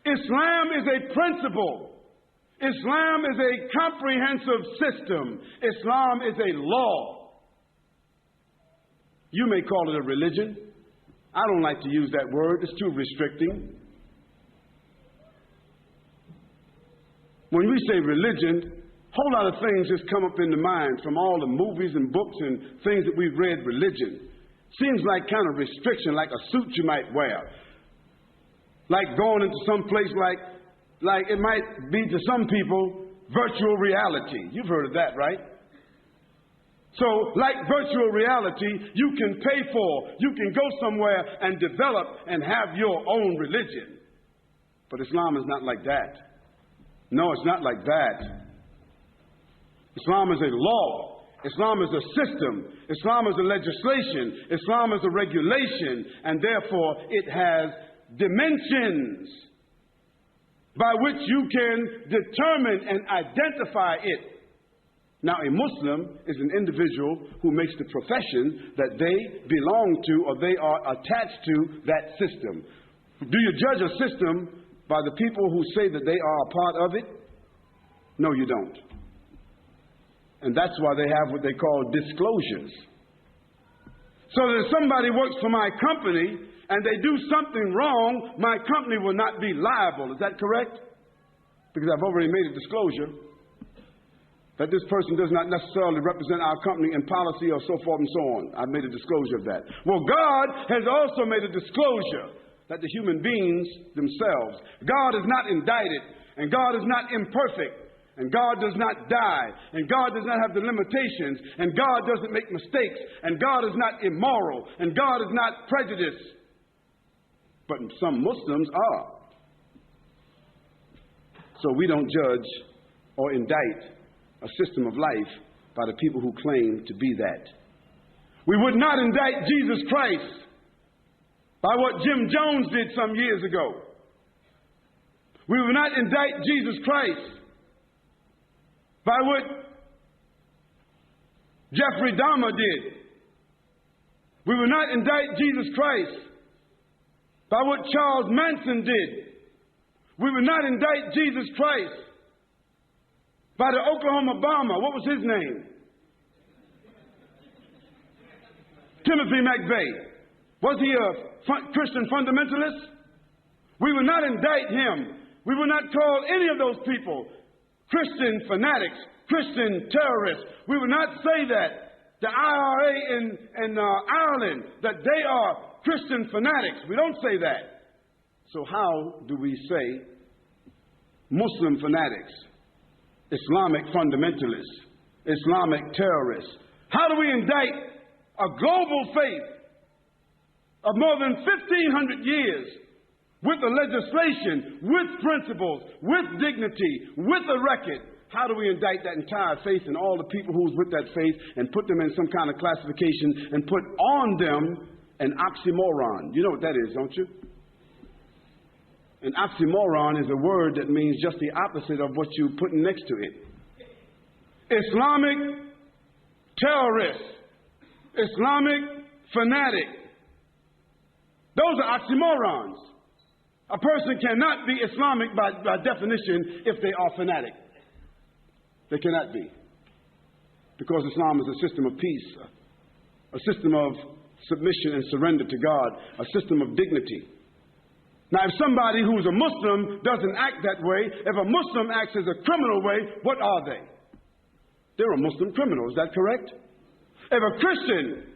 Islam is a principle. Islam is a comprehensive system. Islam is a law. You may call it a religion. I don't like to use that word. It's too restricting. When we say religion, a whole lot of things just come up in the mind from all the movies and books and things that we've read. Religion seems like kind of restriction, like a suit you might wear, like going into some place like it might be to some people virtual reality. You've heard of that, right? So like virtual reality, you can pay for, you can go somewhere and develop and have your own religion. But Islam is not like that. No, it's not like that. Islam is a law. Islam is a system. Islam is a legislation. Islam is a regulation. And therefore, it has dimensions by which you can determine and identify it. Now, a Muslim is an individual who makes the profession that they belong to or they are attached to that system. Do you judge a system by the people who say that they are a part of it? No, you don't. And that's why they have what they call disclosures. So that if somebody works for my company and they do something wrong, my company will not be liable. Is that correct? Because I've already made a disclosure that this person does not necessarily represent our company in policy or so forth and so on. I've made a disclosure of that. Well, God has also made a disclosure that the human beings themselves, God is not indicted, and God is not imperfect, and God does not die, and God does not have the limitations, and God doesn't make mistakes, and God is not immoral, and God is not prejudiced. But some Muslims are. So we don't judge or indict a system of life by the people who claim to be that. We would not indict Jesus Christ by what Jim Jones did some years ago. We would not indict Jesus Christ by what Jeffrey Dahmer did. We would not indict Jesus Christ by what Charles Manson did. We would not indict Jesus Christ by the Oklahoma bomber. What was his name? Timothy McVeigh. Was he a Christian fundamentalist? We will not indict him. We will not call any of those people Christian fanatics, Christian terrorists. We will not say that the IRA in Ireland, that they are Christian fanatics. We don't say that. So how do we say Muslim fanatics, Islamic fundamentalists, Islamic terrorists? How do we indict a global faith of more than 1,500 years with a legislation, with principles, with dignity, with a record? How do we indict that entire faith and all the people who's with that faith and put them in some kind of classification and put on them an oxymoron? You know what that is, don't you? An oxymoron is a word that means just the opposite of what you put next to it. Islamic terrorist, Islamic fanatic. Those are oxymorons. A person cannot be Islamic by definition if they are fanatic. They cannot be. Because Islam is a system of peace, a system of submission and surrender to God, a system of dignity. Now, if somebody who's a Muslim doesn't act that way, if a Muslim acts as a criminal way, what are they? They're a Muslim criminal. Is that correct? If a Christian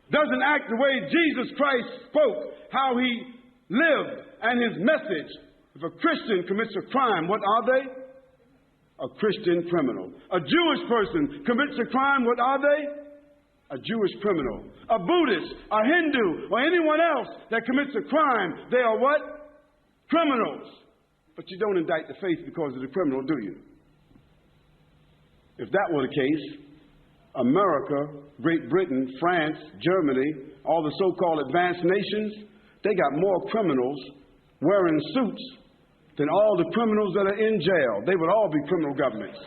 doesn't act the way Jesus Christ spoke, how he lived, and his message, if a Christian commits a crime, what are they? A Christian criminal. A Jewish person commits a crime, what are they? A Jewish criminal. A Buddhist, a Hindu, or anyone else that commits a crime, they are what? Criminals. But you don't indict the faith because of the criminal, do you? If that were the case, America, Great Britain, France, Germany, all the so-called advanced nations, they got more criminals wearing suits than all the criminals that are in jail. They would all be criminal governments.